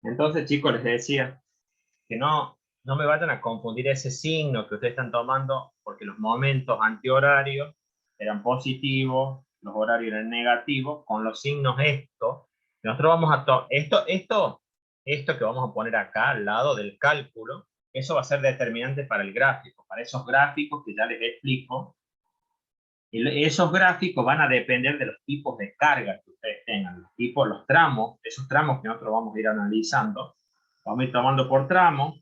Entonces, chicos, les decía que no me vayan a confundir ese signo que ustedes están tomando, porque los momentos antihorarios eran positivos, los horarios eran negativos, con los signos esto. Nosotros vamos a esto que vamos a poner acá al lado del cálculo, eso va a ser determinante para el gráfico, para esos gráficos que ya les explico. Y esos gráficos van a depender de los tipos de carga que ustedes tengan, los tramos, esos tramos que nosotros vamos a ir analizando, vamos a ir tomando por tramos.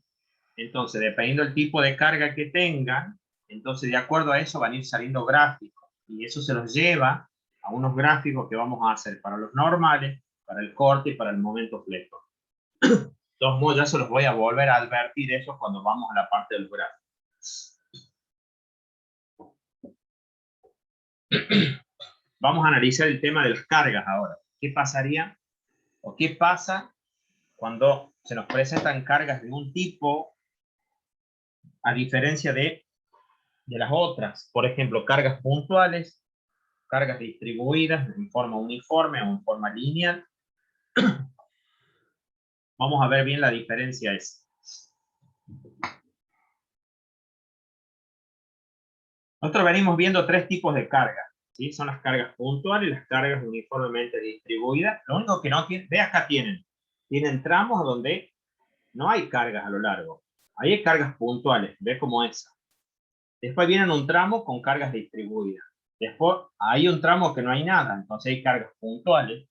Entonces, dependiendo del tipo de carga que tengan, entonces de acuerdo a eso van a ir saliendo gráficos. Y eso se los lleva a unos gráficos que vamos a hacer para los normales, para el corte y para el momento fleco. De todos modos, ya se los voy a volver a advertir eso cuando vamos a la parte del gráfico. Vamos a analizar el tema de las cargas ahora. ¿Qué pasaría o qué pasa cuando se nos presentan cargas de un tipo a diferencia de las otras? Por ejemplo, cargas puntuales, cargas distribuidas en forma uniforme o en forma lineal. Vamos a ver bien la diferencia esa. Nosotros venimos viendo tres tipos de cargas, ¿sí? Son las cargas puntuales y las cargas uniformemente distribuidas. Lo único que no tienen, ve acá tienen tramos donde no hay cargas a lo largo. Ahí hay cargas puntuales, ve como esa. Después viene un tramo con cargas distribuidas. Después hay un tramo que no hay nada, entonces hay cargas puntuales.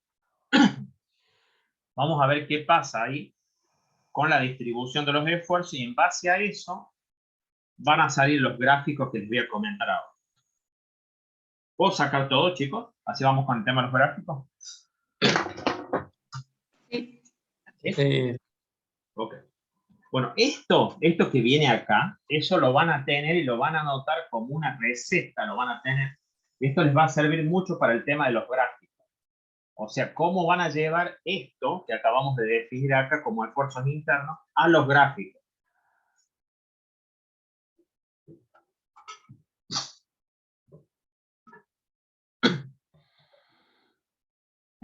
Vamos a ver qué pasa ahí con la distribución de los esfuerzos y en base a eso van a salir los gráficos que les voy a comentar ahora. ¿Puedo sacar todo, chicos? Así vamos con el tema de los gráficos. Sí. ¿Sí? Ok. Bueno, esto que viene acá, eso lo van a tener y lo van a anotar como una receta, lo van a tener. Esto les va a servir mucho para el tema de los gráficos. O sea, cómo van a llevar esto que acabamos de definir acá como esfuerzos internos a los gráficos.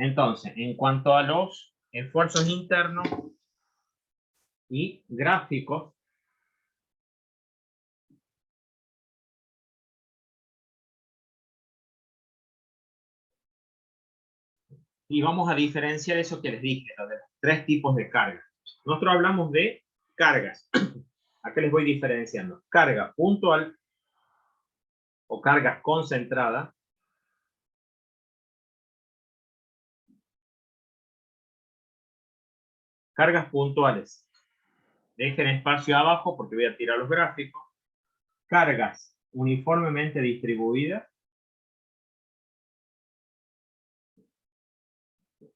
Entonces, en cuanto a los esfuerzos internos y gráficos, y vamos a diferenciar eso que les dije, lo de los tres tipos de cargas. Nosotros hablamos de cargas. Acá les voy diferenciando. Carga puntual o cargas concentradas. Cargas puntuales. Dejen espacio abajo porque voy a tirar los gráficos. Cargas uniformemente distribuidas.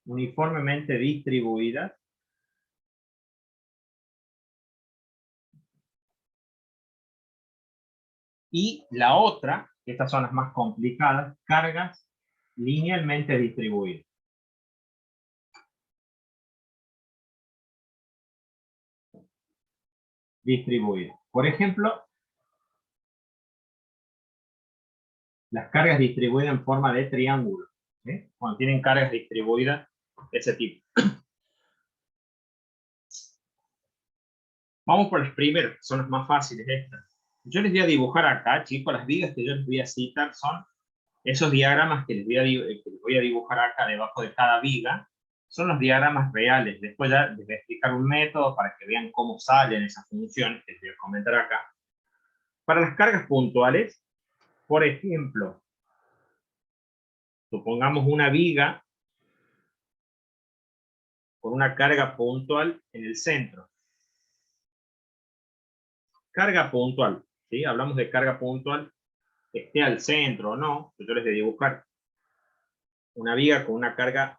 Uniformemente distribuidas. Y la otra, estas son las más complicadas, cargas linealmente distribuidas. Por ejemplo, las cargas distribuidas en forma de triángulo. ¿Sí? Cuando tienen cargas distribuidas de ese tipo. Vamos por las primeras, que son las más fáciles estas. Yo les voy a dibujar acá, chicos, las vigas que yo les voy a citar son esos diagramas que les voy a dibujar acá debajo de cada viga. Son los diagramas reales. Después ya les voy a explicar un método para que vean cómo salen esas funciones que les voy a comentar acá. Para las cargas puntuales, por ejemplo, supongamos una viga con una carga puntual en el centro. Carga puntual, ¿sí? Hablamos de carga puntual, esté al centro o no. Yo les voy a dibujar una viga con una carga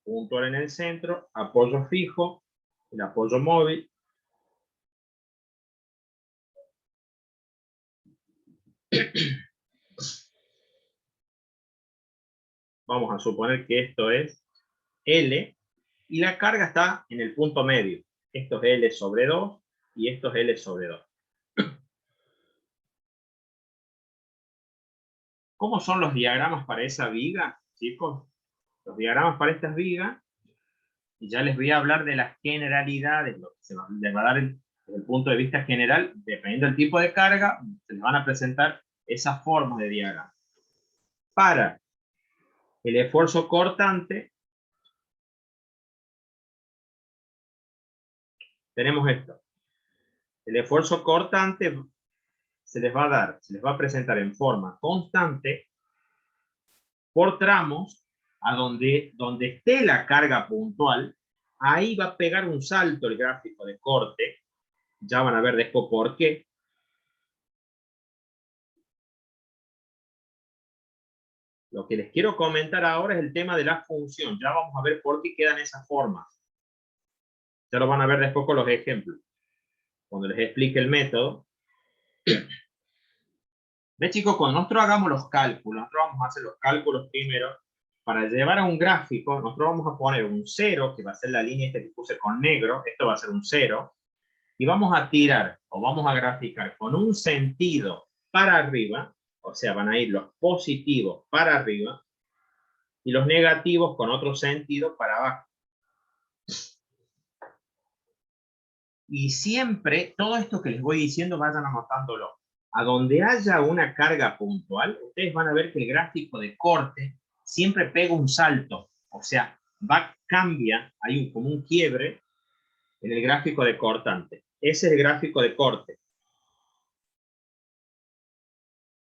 puntual en el centro, apoyo fijo, el apoyo móvil. Vamos a suponer que esto es L y la carga está en el punto medio. Esto es L sobre 2 y esto es L sobre 2. ¿Cómo son los diagramas para esa viga, chicos? los diagramas para estas vigas, y ya les voy a hablar de las generalidades, lo que les va a dar desde el punto de vista general, dependiendo del tipo de carga, se les van a presentar esas formas de diagrama. Para el esfuerzo cortante, tenemos esto. El esfuerzo cortante se les va a dar, se les va a presentar en forma constante por tramos a donde esté la carga puntual, ahí va a pegar un salto el gráfico de corte. Ya van a ver después por qué. Lo que les quiero comentar ahora es el tema de la función. Ya vamos a ver por qué quedan esas formas. Ya lo van a ver después con los ejemplos, cuando les explique el método. ¿Ves, chicos? Cuando nosotros hagamos los cálculos, nosotros vamos a hacer los cálculos primero. Para llevar a un gráfico, nosotros vamos a poner un 0, que va a ser la línea esta que puse con negro. Esto va a ser un 0. Y vamos a tirar, o vamos a graficar con un sentido para arriba. O sea, van a ir los positivos para arriba y los negativos con otro sentido para abajo. Y siempre, todo esto que les voy diciendo, vayan anotándolo. A donde haya una carga puntual, ustedes van a ver que el gráfico de corte siempre pega un salto. O sea, cambia, hay como un quiebre en el gráfico de cortante. Ese es el gráfico de corte.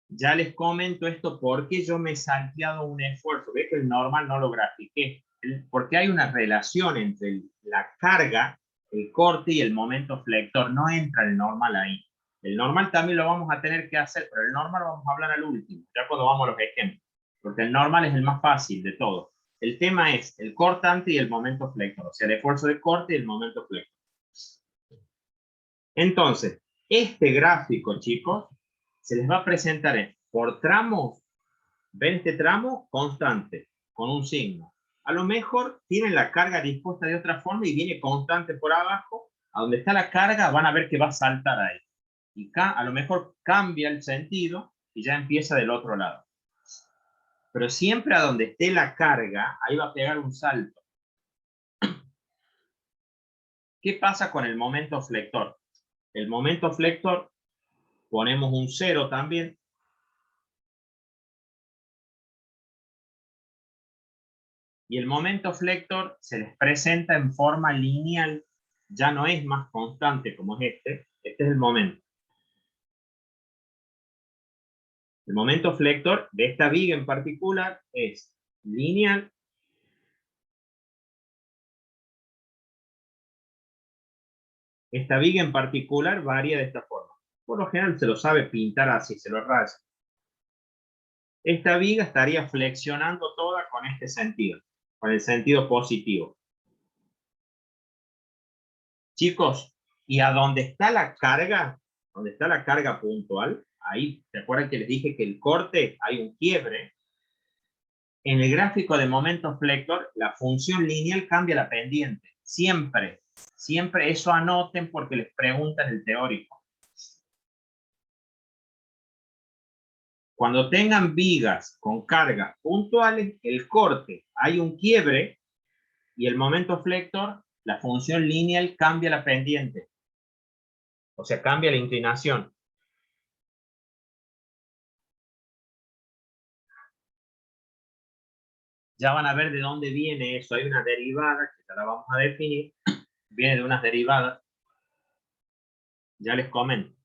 Ya les comento esto porque yo me he salteado un esfuerzo. Ve que el normal no lo grafiqué. Porque hay una relación entre la carga, el corte y el momento flector. No entra el normal ahí. El normal también lo vamos a tener que hacer, pero el normal lo vamos a hablar al último, ya cuando vamos a los ejemplos. Porque el normal es el más fácil de todo. El tema es el cortante y el momento flector. O sea, el esfuerzo de corte y el momento flector. Entonces, este gráfico, chicos, se les va a presentar por tramos. Ven este tramo constante, con un signo. A lo mejor tienen la carga dispuesta de otra forma y viene constante por abajo. A donde está la carga van a ver que va a saltar ahí. Y a lo mejor cambia el sentido y ya empieza del otro lado. Pero siempre a donde esté la carga, ahí va a pegar un salto. ¿Qué pasa con el momento flector? El momento flector, ponemos un 0 también. Y el momento flector se les presenta en forma lineal, ya no es más constante como es este. Este es el momento. El momento flector de esta viga en particular es lineal. Esta viga en particular varía de esta forma. Por lo general se lo sabe pintar así, se lo raya. Esta viga estaría flexionando toda con este sentido, con el sentido positivo. Chicos, y a donde está la carga puntual, ahí, ¿se acuerdan que les dije que el corte hay un quiebre? En el gráfico de momento flector, la función lineal cambia la pendiente. Siempre, siempre eso anoten porque les preguntan el teórico. Cuando tengan vigas con cargas puntuales, el corte, hay un quiebre y el momento flector, la función lineal cambia la pendiente. O sea, cambia la inclinación. Ya van a ver de dónde viene eso. Hay una derivada que ya la vamos a definir. Viene de unas derivadas. Ya les comento.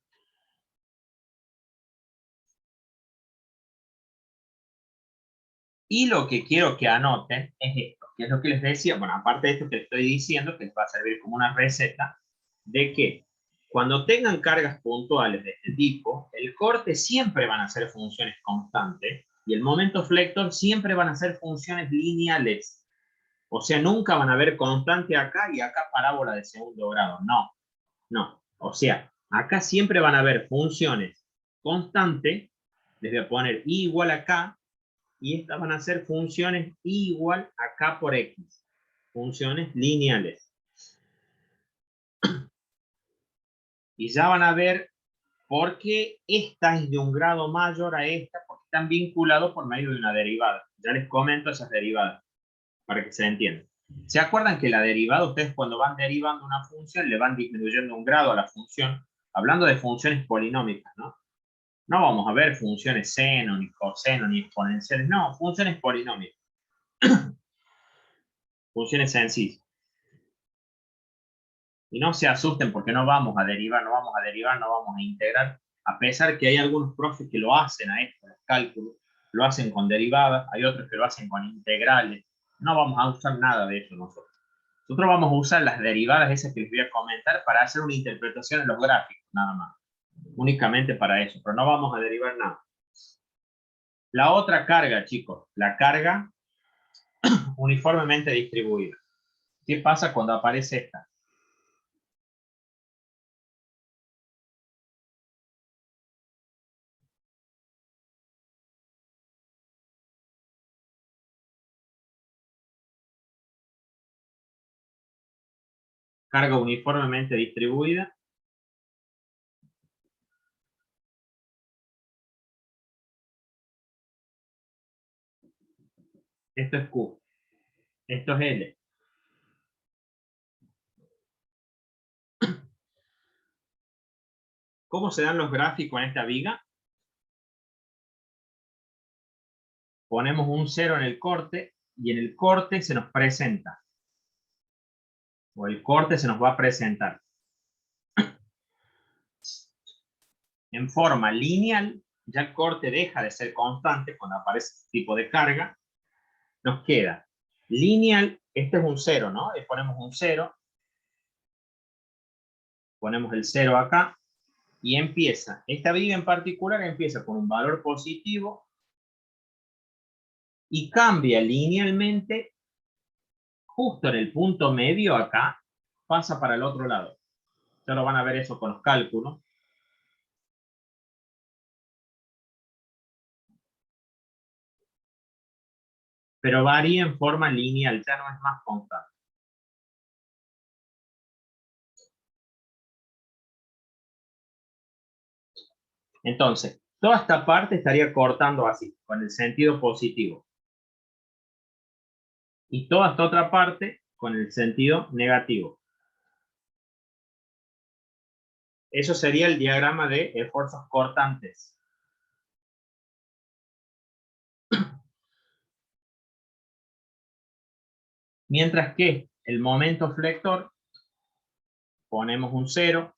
Y lo que quiero que anoten es esto, que es lo que les decía, bueno, aparte de esto que les estoy diciendo, que les va a servir como una receta, de que cuando tengan cargas puntuales de este tipo, el corte siempre van a ser funciones constantes y el momento flector siempre van a ser funciones lineales. O sea, nunca van a ver constante acá y acá parábola de segundo grado. No, no. O sea, acá siempre van a ver funciones constantes. Les voy a poner i igual acá. Y estas van a ser funciones igual a k por x. Funciones lineales. Y ya van a ver por qué esta es de un grado mayor a esta, porque están vinculados por medio de una derivada. Ya les comento esas derivadas. para que se entienda. ¿Se acuerdan que la derivada, ustedes cuando van derivando una función, le van disminuyendo un grado a la función? Hablando de funciones polinómicas, ¿no? No vamos a ver funciones seno, ni coseno, ni exponenciales. No, funciones polinómicas. Funciones sencillas. Y no se asusten porque no vamos a derivar, no vamos a derivar, no vamos a integrar. A pesar que hay algunos profes que lo hacen a esto, los cálculos, lo hacen con derivadas, hay otros que lo hacen con integrales. No vamos a usar nada de eso nosotros. Nosotros vamos a usar las derivadas esas que les voy a comentar para hacer una interpretación en los gráficos, nada más. Únicamente para eso, pero no vamos a derivar nada. La otra carga, chicos, la carga uniformemente distribuida. ¿Qué pasa cuando aparece esta? Carga uniformemente distribuida. Esto es Q. Esto es L. ¿Cómo se dan los gráficos en esta viga? Ponemos un 0 en el corte y en el corte se nos presenta. O el corte se nos va a presentar. En forma lineal, ya el corte deja de ser constante cuando aparece este tipo de carga. Nos queda lineal, este es un 0, ¿no? Le ponemos un 0. Ponemos el 0 acá. Y empieza, esta viga en particular empieza con un valor positivo y cambia linealmente justo en el punto medio acá, pasa para el otro lado. Ya lo van a ver eso con los cálculos. Pero varía en forma lineal, ya no es más constante. Entonces, toda esta parte estaría cortando así, con el sentido positivo. Y toda esta otra parte con el sentido negativo. Eso sería el diagrama de esfuerzos cortantes. Mientras que el momento flector, ponemos un 0,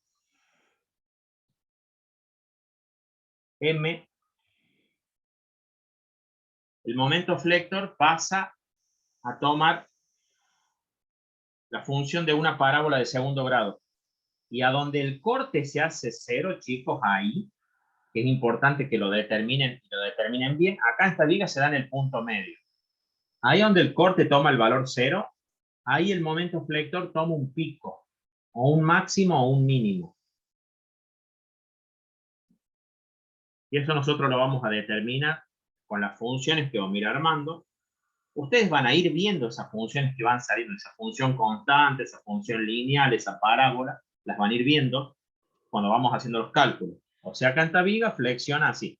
M, el momento flector pasa a tomar la función de una parábola de segundo grado. Y a donde el corte se hace 0, chicos, ahí, que es importante que lo determinen bien, acá en esta viga se da en el punto medio. Ahí donde el corte toma el valor 0, ahí el momento flector toma un pico, o un máximo o un mínimo. Y eso nosotros lo vamos a determinar con las funciones que vamos a ir armando. Ustedes van a ir viendo esas funciones que van saliendo, esa función constante, esa función lineal, esa parábola, las van a ir viendo cuando vamos haciendo los cálculos. O sea, acá en esta viga flexiona así.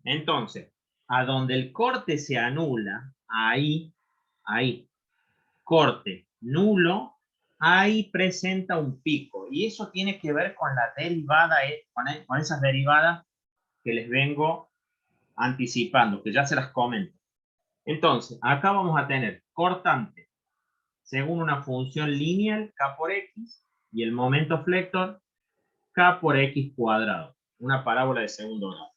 Entonces, a donde el corte se anula, ahí, corte nulo, ahí presenta un pico. Y eso tiene que ver con la derivada, con esas derivadas que les vengo anticipando, que ya se las comento. Entonces, acá vamos a tener cortante según una función lineal, k por x, y el momento flector, k por x cuadrado. Una parábola de segundo grado.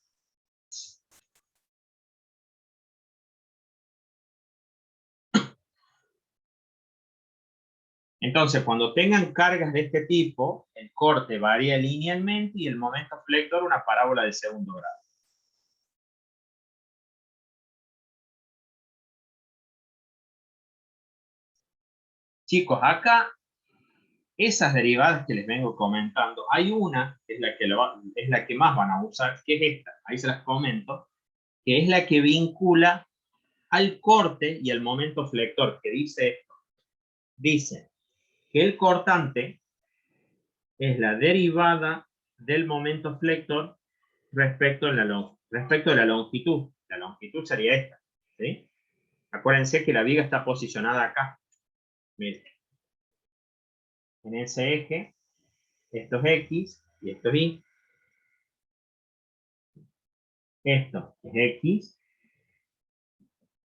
Entonces, cuando tengan cargas de este tipo, el corte varía linealmente y el momento flector una parábola de segundo grado. Chicos, acá, esas derivadas que les vengo comentando, hay una, que es la que más van a usar, que es esta, ahí se las comento, que es la que vincula al corte y al momento flector, que dice esto. Dice que el cortante es la derivada del momento flector respecto de la longitud. La longitud sería esta, ¿sí? Acuérdense que la viga está posicionada acá. Miren. En ese eje, esto es X y esto es Y. Esto es X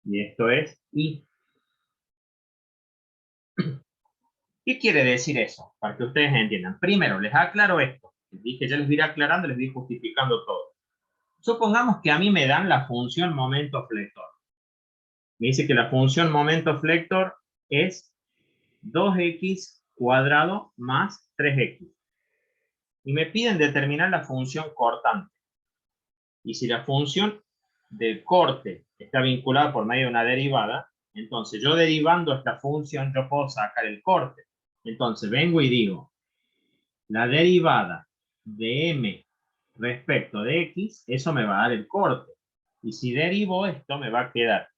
y esto es Y. ¿Qué quiere decir eso? Para que ustedes entiendan. Primero, les aclaro esto. Les dije, ya les voy aclarando, les voy justificando todo. Supongamos que a mí me dan la función momento flector. Me dice que la función momento flector es 2x cuadrado más 3x. Y me piden determinar la función cortante. Y si la función del corte está vinculada por medio de una derivada, entonces yo derivando esta función yo puedo sacar el corte. Entonces vengo y digo, la derivada de m respecto de x, eso me va a dar el corte. Y si derivo esto, me va a quedar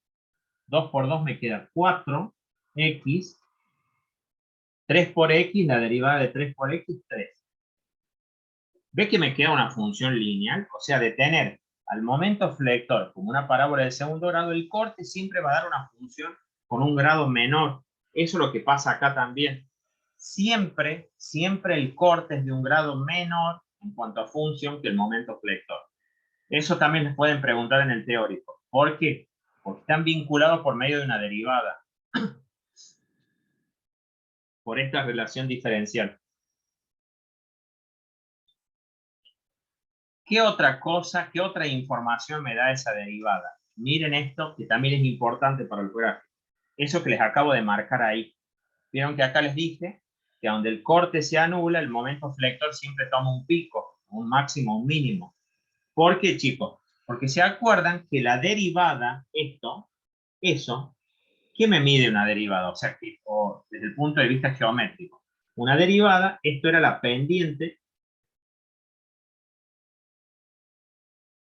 2 por 2 me queda 4x, 3 por x, la derivada de 3 por x, 3. ¿Ve que me queda una función lineal? O sea, de tener al momento flector como una parábola de segundo grado, el corte siempre va a dar una función con un grado menor. Eso es lo que pasa acá también. Siempre el corte es de un grado menor en cuanto a función que el momento flector. Eso también les pueden preguntar en el teórico. ¿Por qué? Porque están vinculados por medio de una derivada. Por esta relación diferencial. ¿Qué otra cosa, qué otra información me da esa derivada? Miren esto, que también es importante para el gráfico. Eso que les acabo de marcar ahí. Vieron que acá les dije que donde el corte se anula, el momento flector siempre toma un pico, un máximo, un mínimo. ¿Por qué, chicos? Porque se acuerdan que la derivada, eso, ¿qué me mide una derivada? O sea, que, desde el punto de vista geométrico. Una derivada, esto era la pendiente,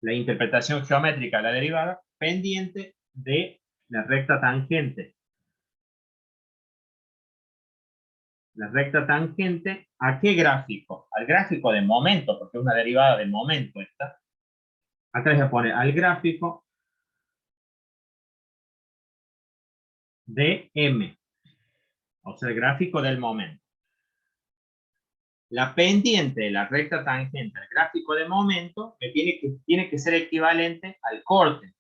la interpretación geométrica de la derivada, pendiente de la recta tangente. La recta tangente, ¿a qué gráfico? Al gráfico de momento, porque es una derivada de momento esta. Acá les voy a poner al gráfico de M, o sea, el gráfico del momento. La pendiente de la recta tangente al gráfico de momento tiene que ser equivalente al corte.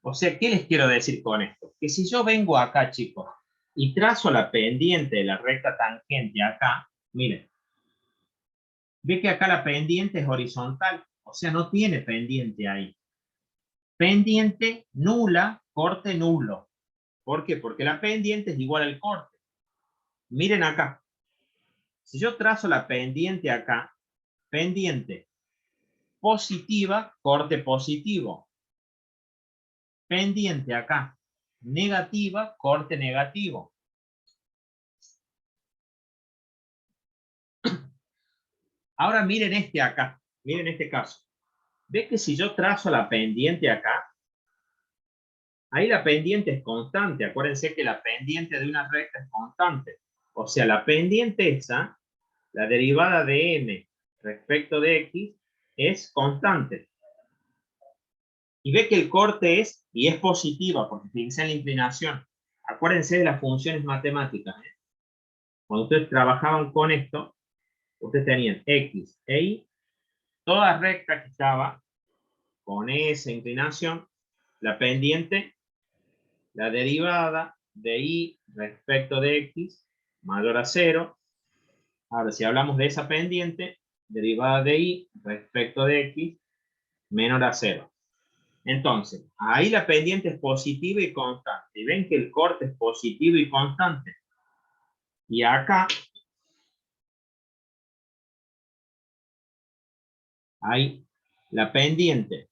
O sea, ¿qué les quiero decir con esto? Que si yo vengo acá, chicos, y trazo la pendiente de la recta tangente acá, miren, ve que acá la pendiente es horizontal, o sea, no tiene pendiente ahí. Pendiente nula, corte nulo. ¿Por qué? Porque la pendiente es igual al corte. Miren acá. Si yo trazo la pendiente acá, pendiente positiva, corte positivo. Pendiente acá, negativa, corte negativo. Ahora miren este acá, miren este caso. ¿Ve que si yo trazo la pendiente acá, ahí la pendiente es constante? Acuérdense que la pendiente de una recta es constante. O sea, la pendiente esa, la derivada de m respecto de x, es constante. Y ve que el corte es, y es positiva, porque fíjense en la inclinación. Acuérdense de las funciones matemáticas. Cuando ustedes trabajaban con esto, ustedes tenían x e y, toda recta que estaba con esa inclinación, la pendiente, la derivada de y respecto de x mayor a 0. Ahora, si hablamos de esa pendiente, derivada de y respecto de x menor a 0. Entonces, ahí la pendiente es positiva y constante. Y ven que el corte es positivo y constante. Y acá hay la pendiente,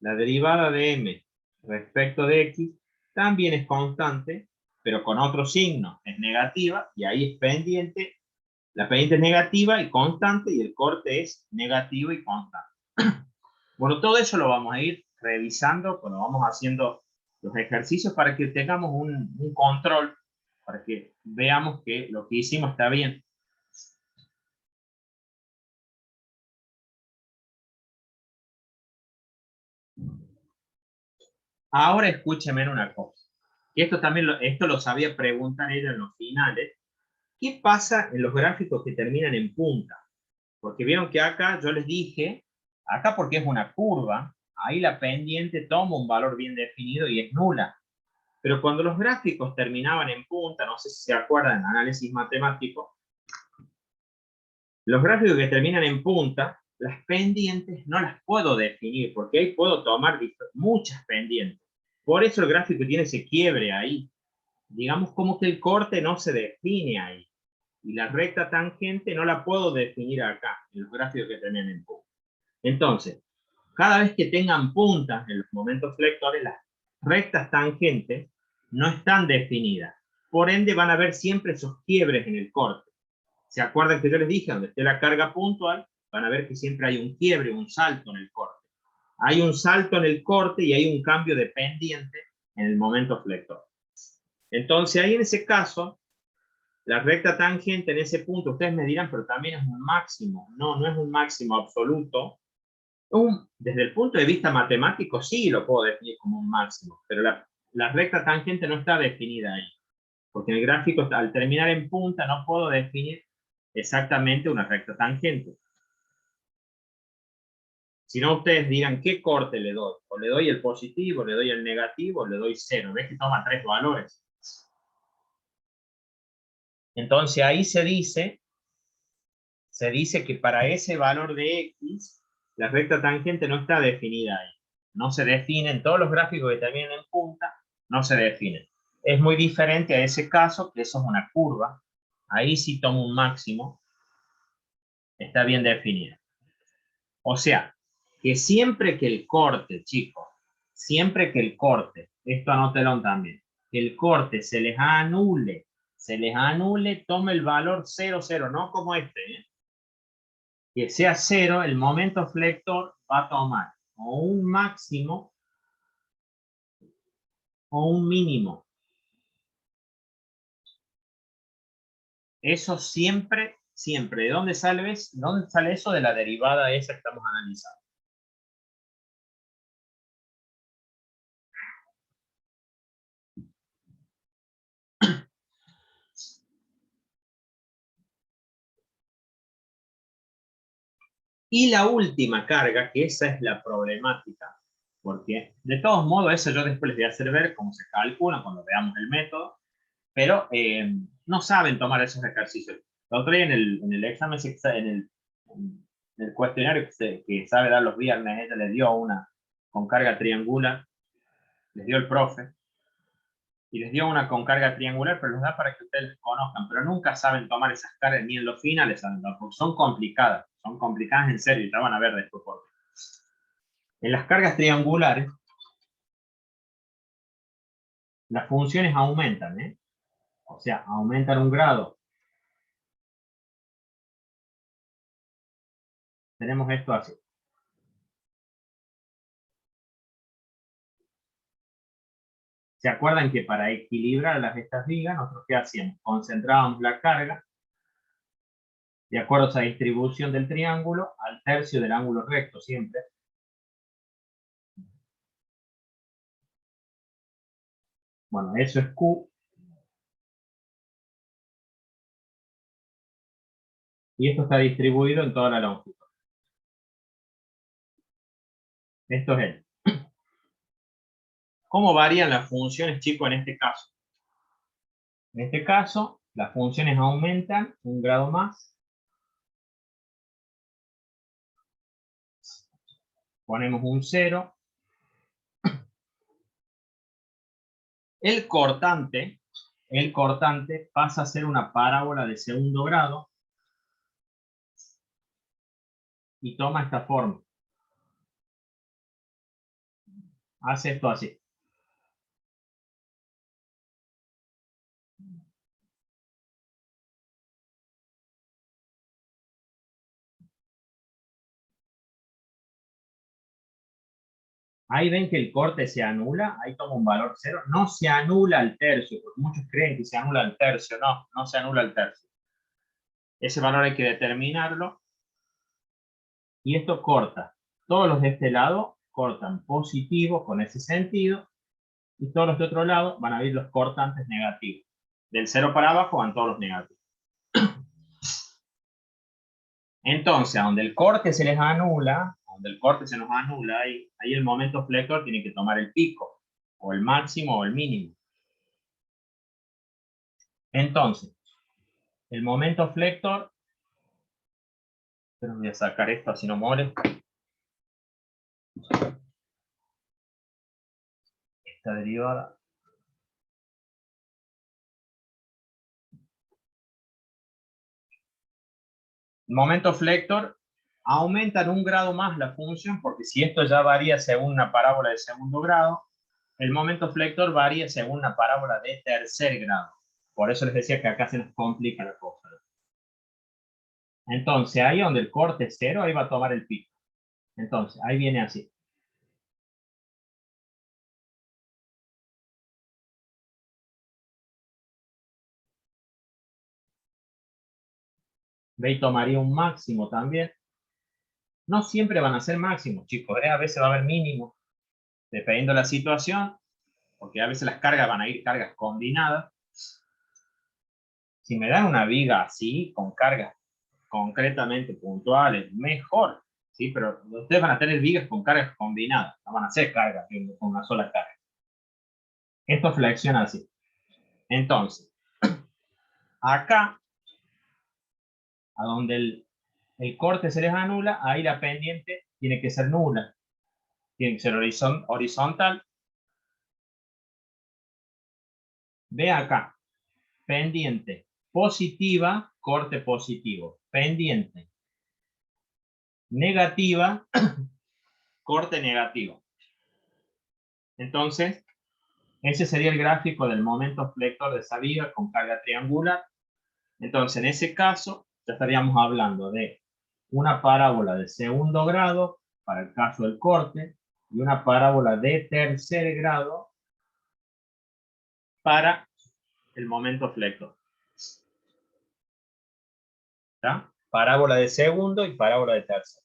la derivada de m respecto de x, también es constante, pero con otro signo, es negativa, y ahí es pendiente. La pendiente es negativa y constante, y el corte es negativo y constante. Bueno, todo eso lo vamos a ir revisando cuando vamos haciendo los ejercicios para que tengamos un control, para que veamos que lo que hicimos está bien. Ahora escúcheme una cosa. Que esto también esto lo sabía preguntar ella en los finales. ¿Qué pasa en los gráficos que terminan en punta? Porque vieron que acá yo les dije, acá porque es una curva, ahí la pendiente toma un valor bien definido y es nula. Pero cuando los gráficos terminaban en punta, no sé si se acuerdan, análisis matemático, los gráficos que terminan en punta, las pendientes no las puedo definir, porque ahí puedo tomar muchas pendientes. Por eso el gráfico tiene ese quiebre ahí. Digamos como que el corte no se define ahí. Y la recta tangente no la puedo definir acá, en los gráficos que terminan en punta. Entonces, cada vez que tengan puntas en los momentos flectores, las rectas tangentes no están definidas. Por ende, van a haber siempre esos quiebres en el corte. ¿Se acuerdan que yo les dije, donde esté la carga puntual, van a ver que siempre hay un quiebre, un salto en el corte? Hay un salto en el corte y hay un cambio de pendiente en el momento flector. Entonces, ahí en ese caso, la recta tangente en ese punto, ustedes me dirán, pero también es un máximo. No, no es un máximo absoluto. Desde el punto de vista matemático sí lo puedo definir como un máximo, pero la recta tangente no está definida ahí. Porque en el gráfico, al terminar en punta, no puedo definir exactamente una recta tangente. Si no, ustedes dirán, ¿qué corte le doy? O le doy el positivo, le doy el negativo, o le doy cero. ¿Ves que toma tres valores? Entonces ahí se dice que para ese valor de X, la recta tangente no está definida ahí. No se define, en todos los gráficos que terminan en punta, no se definen. Es muy diferente a ese caso, que eso es una curva. Ahí sí tomo un máximo, está bien definida. O sea, que siempre que el corte, chicos, siempre que el corte, esto anótelo también, que el corte se les anule, tome el valor 0, 0, no como este, que sea 0, el momento flector va a tomar o un máximo o un mínimo. Eso siempre, siempre. ¿De dónde sale eso? De la derivada esa que estamos analizando. Y la última carga, que esa es la problemática, porque de todos modos eso yo después les voy a hacer ver cómo se calcula cuando veamos el método, pero no saben tomar esos ejercicios. El otro día en el examen, en el cuestionario que sabe dar los viernes, ella le dio una con carga triangular, les dio el profe, y les dio una con carga triangular, pero los da para que ustedes conozcan, pero nunca saben tomar esas cargas, ni en los finales saben tomar, porque son complicadas en serio, y ya van a ver después por qué. En las cargas triangulares, las funciones aumentan, ¿eh? O sea, aumentan un grado. Tenemos esto así. ¿Se acuerdan que para equilibrar estas vigas, nosotros qué hacíamos? Concentrábamos la carga de acuerdo a esa distribución del triángulo al tercio del ángulo recto siempre. Bueno, eso es Q. Y esto está distribuido en toda la longitud. Esto es L. ¿Cómo varían las funciones, chicos, en este caso? En este caso, las funciones aumentan un grado más. Ponemos un 0. El cortante pasa a ser una parábola de segundo grado y toma esta forma. Hace esto así. Ahí ven que el corte se anula, ahí toma un valor 0. No se anula al tercio, porque muchos creen que se anula al tercio. No, no se anula al tercio. Ese valor hay que determinarlo. Y esto corta. Todos los de este lado cortan positivo con ese sentido y todos los de otro lado van a ir los cortantes negativos. Del 0 para abajo van todos los negativos. Entonces, a donde el corte se les anula, a donde el corte se nos anula, ahí el momento flector tiene que tomar el pico, o el máximo o el mínimo. Entonces, el momento flector, pero voy a sacar esto así no molesta. Esta derivada. El momento flector aumenta en un grado más la función, porque si esto ya varía según una parábola de segundo grado, el momento flector varía según una parábola de tercer grado. Por eso les decía que acá se nos complica la cosa. Entonces, ahí donde el corte es 0, ahí va a tomar el pico. Entonces, ahí viene así. Ve y tomaría un máximo también. No siempre van a ser máximos, chicos. A veces va a haber mínimo, dependiendo de la situación, porque a veces las cargas van a ir cargas combinadas. Si me dan una viga así, con cargas concretamente puntuales, mejor, ¿sí? Pero ustedes van a tener vigas con cargas combinadas, no van a ser cargas con una sola carga. Esto flexiona así. Entonces, acá, a donde el corte se les anula, ahí la pendiente tiene que ser nula. Tiene que ser horizontal. Ve acá, pendiente positiva, corte positivo. Pendiente negativa, corte negativo. Entonces, ese sería el gráfico del momento flector de esa viga con carga triangular. Entonces, en ese caso, ya estaríamos hablando de una parábola de segundo grado para el caso del corte y una parábola de tercer grado para el momento flector. ¿Está? Parábola de segundo y parábola de tercer.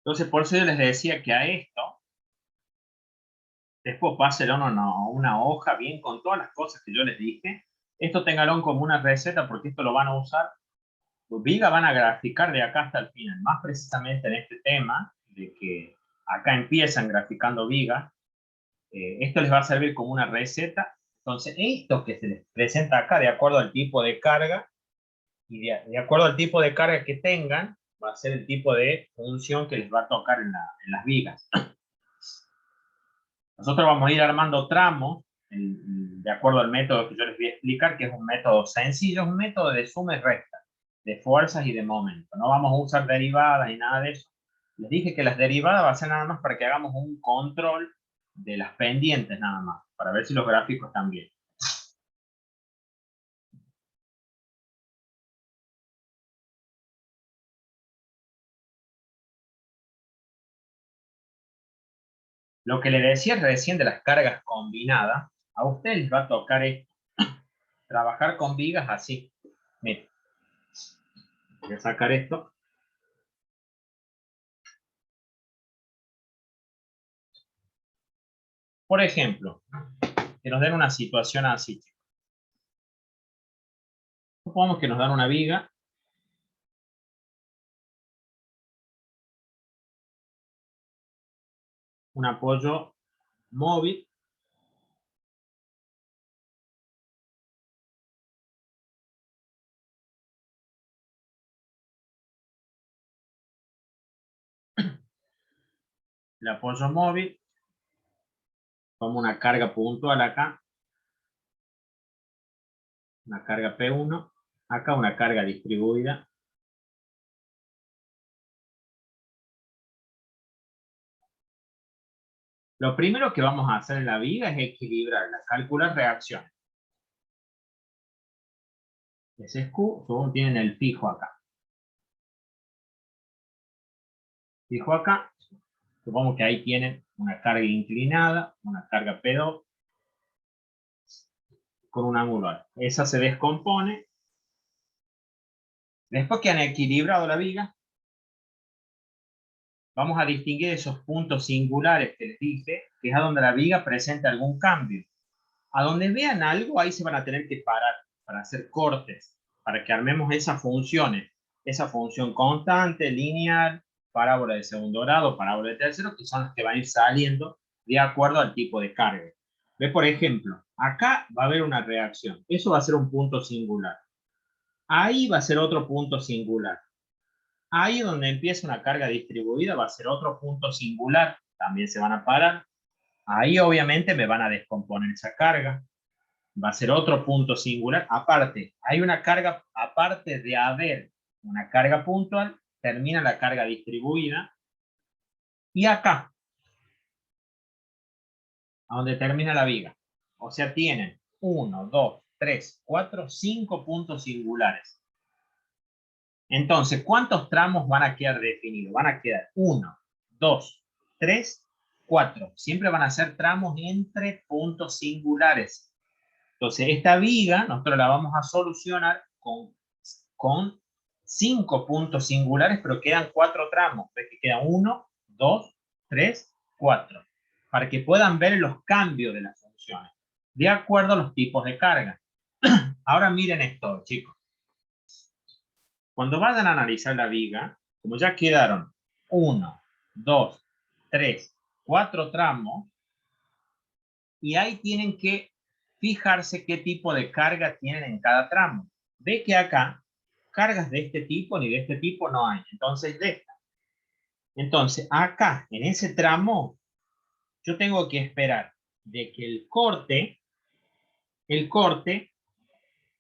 Entonces, por eso yo les decía que a esto, después pásenlo una hoja bien con todas las cosas que yo les dije. Esto ténganlo como una receta porque esto lo van a usar. Viga van a graficar de acá hasta el final, más precisamente en este tema, de que acá empiezan graficando viga. Esto les va a servir como una receta. Entonces, esto que se les presenta acá, de acuerdo al tipo de carga, y de acuerdo al tipo de carga que tengan, va a ser el tipo de función que les va a tocar en las vigas. Nosotros vamos a ir armando tramos de acuerdo al método que yo les voy a explicar, que es un método sencillo, es un método de suma y resta, de fuerzas y de momento. No vamos a usar derivadas ni nada de eso. Les dije que las derivadas va a ser nada más para que hagamos un control de las pendientes nada más, para ver si los gráficos están bien. Lo que le decía recién de las cargas combinadas, a ustedes les va a tocar trabajar con vigas así. Miren, voy a sacar esto. Por ejemplo, que nos den una situación así. Supongamos que nos dan una viga un apoyo móvil el apoyo móvil como una carga puntual acá, una carga P1, acá una carga distribuida. Lo primero que vamos a hacer en la viga es equilibrarla, calcular reacciones. Ese es Q, luego tienen el fijo acá. Fijo acá, supongo que ahí tienen una carga inclinada, una carga P2, con un angular. Esa se descompone. Después que han equilibrado la viga, vamos a distinguir esos puntos singulares que les dije, que es a donde la viga presenta algún cambio. A donde vean algo, ahí se van a tener que parar para hacer cortes, para que armemos esas funciones. Esa función constante, lineal, parábola de segundo grado, parábola de tercero, que son las que van a ir saliendo de acuerdo al tipo de carga. Ve, por ejemplo, acá va a haber una reacción. Eso va a ser un punto singular. Ahí va a ser otro punto singular. Ahí donde empieza una carga distribuida va a ser otro punto singular. También se van a parar. Ahí obviamente me van a descomponer esa carga. Va a ser otro punto singular. Aparte, hay una carga, aparte de haber una carga puntual, termina la carga distribuida. Y acá, a donde termina la viga. O sea, tienen 1, 2, 3, 4, 5 puntos singulares. Entonces, ¿cuántos tramos van a quedar definidos? Van a quedar 1, 2, 3, 4. Siempre van a ser tramos entre puntos singulares. Entonces, esta viga nosotros la vamos a solucionar con 5 puntos singulares, pero quedan 4 tramos. ¿Ves que quedan 1, 2, 3, 4? Para que puedan ver los cambios de las funciones, de acuerdo a los tipos de carga. Ahora miren esto, chicos. Cuando vayan a analizar la viga, como ya quedaron 1, 2, 3, 4 tramos, y ahí tienen que fijarse qué tipo de carga tienen en cada tramo. Ve que acá, cargas de este tipo ni de este tipo no hay, entonces de esta. Entonces, acá, en ese tramo, yo tengo que esperar de que el corte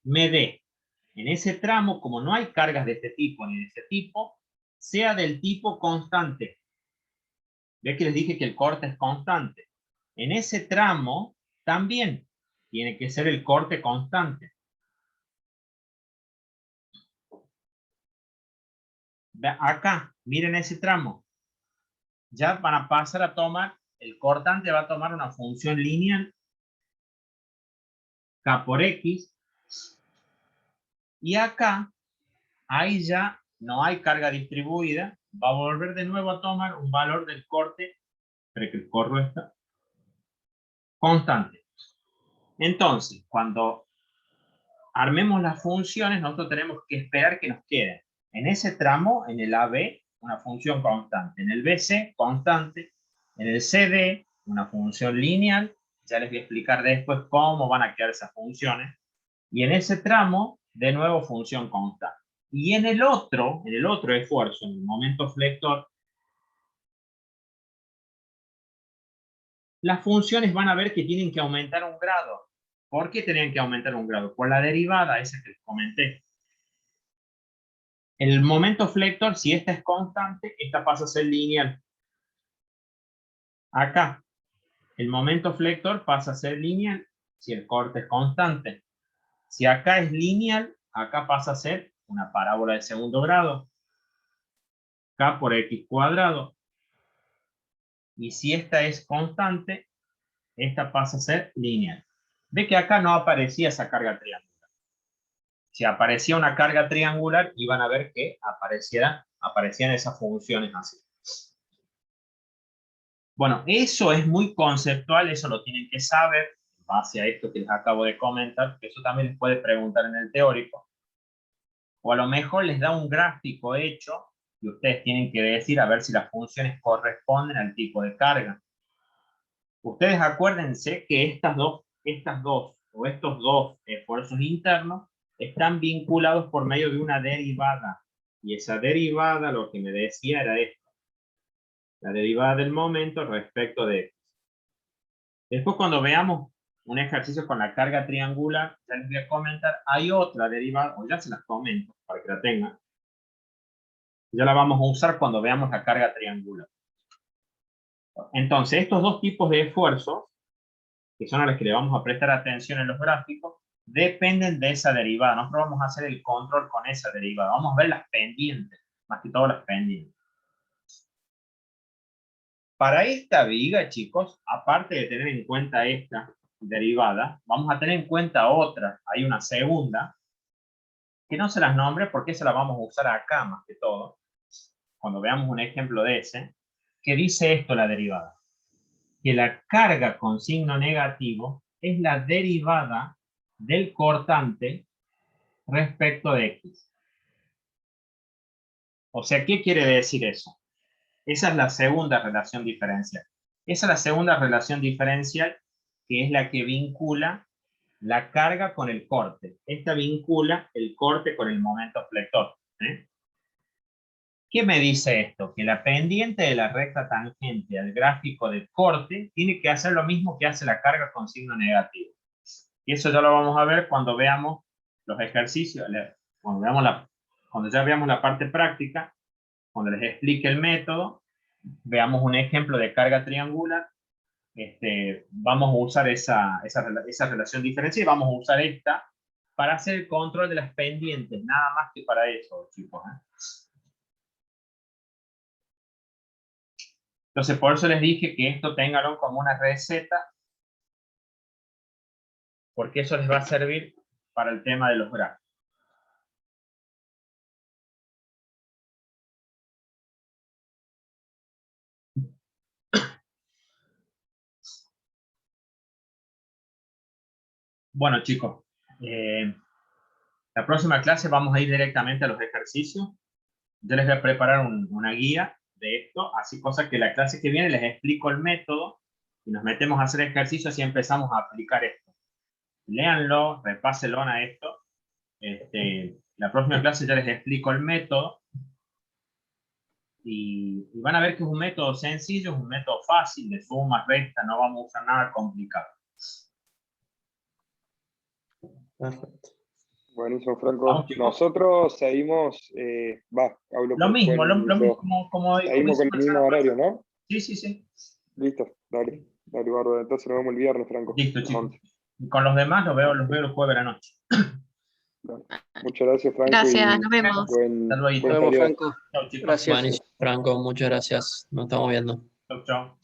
me dé, en ese tramo, como no hay cargas de este tipo ni de este tipo, sea del tipo constante. Ve que les dije que el corte es constante. En ese tramo también tiene que ser el corte constante. Acá, miren ese tramo. Ya van a pasar a tomar, el cortante va a tomar una función lineal, K por X. Y acá, ahí ya no hay carga distribuida. Va a volver de nuevo a tomar un valor del corte, pero que el corro está constante. Entonces, cuando armemos las funciones, nosotros tenemos que esperar que nos queden en ese tramo, en el AB, una función constante, en el BC, constante, en el CD, una función lineal, ya les voy a explicar después cómo van a quedar esas funciones, y en ese tramo, de nuevo, función constante. Y en el otro esfuerzo, en el momento flector, las funciones van a ver que tienen que aumentar un grado. ¿Por qué tenían que aumentar un grado? Por la derivada esa que les comenté. El momento flector, si esta es constante, esta pasa a ser lineal. Acá, el momento flector pasa a ser lineal si el corte es constante. Si acá es lineal, acá pasa a ser una parábola de segundo grado. K por X cuadrado. Y si esta es constante, esta pasa a ser lineal. Ve que acá no aparecía esa carga triangular. Si aparecía una carga triangular, iban a ver que aparecían esas funciones así. Bueno, eso es muy conceptual, eso lo tienen que saber, en base a esto que les acabo de comentar, que eso también les puede preguntar en el teórico. O a lo mejor les da un gráfico hecho y ustedes tienen que decir a ver si las funciones corresponden al tipo de carga. Ustedes acuérdense que estas dos o estos dos esfuerzos internos están vinculados por medio de una derivada. Y esa derivada lo que me decía era esto. La derivada del momento respecto de esto. Después cuando veamos un ejercicio con la carga triangular, ya les voy a comentar, hay otra derivada, o ya se las comento para que la tengan. Ya la vamos a usar cuando veamos la carga triangular. Entonces, estos dos tipos de esfuerzos, que son a los que le vamos a prestar atención en los gráficos, dependen de esa derivada. Nosotros vamos a hacer el control con esa derivada. Vamos a ver las pendientes, más que todo las pendientes. Para esta viga, chicos, aparte de tener en cuenta esta derivada, vamos a tener en cuenta otra. Hay una segunda, que no se las nombre porque esa la vamos a usar acá más que todo, cuando veamos un ejemplo de ese, que dice esto la derivada. Que la carga con signo negativo es la derivada del cortante respecto de X. O sea, ¿qué quiere decir eso? Esa es la segunda relación diferencial. Esa es la segunda relación diferencial, que es la que vincula la carga con el corte. Esta vincula el corte con el momento flector. ¿Qué me dice esto? Que la pendiente de la recta tangente al gráfico del corte tiene que hacer lo mismo que hace la carga con signo negativo. Y eso ya lo vamos a ver cuando veamos los ejercicios, cuando ya veamos la parte práctica, cuando les explique el método, veamos un ejemplo de carga triangular, vamos a usar esa relación diferencial y vamos a usar esta para hacer el control de las pendientes, nada más que para eso, chicos. Entonces, por eso les dije que esto ténganlo como una receta, porque eso les va a servir para el tema de los gráficos. Bueno, chicos, la próxima clase vamos a ir directamente a los ejercicios. Yo les voy a preparar una guía de esto, así cosas que la clase que viene les explico el método y nos metemos a hacer ejercicios y empezamos a aplicar esto. Léanlo, repásenlo a esto. La próxima clase ya les explico el método y van a ver que es un método sencillo, es un método fácil de suma, resta, no vamos a usar nada complicado. Perfecto. Buenísimo, Franco. Vamos, chicos. Nosotros seguimos, hablo Lo por mismo, Juan y lo yo. mismo, como Seguimos con el mismo horario, ¿no? Sí, sí, sí. Listo, dale, bárbaro. Entonces nos vemos el viernes, Franco. Listo, chicos. Y con los demás los veo el jueves de la noche. Dale. Muchas gracias, Franco. Gracias, y nos vemos. Hasta luego. buen Nos vemos, taller. Franco. Chau, chicos. Gracias. Buenísimo, Franco. Muchas gracias. Nos estamos viendo. Chau, chau.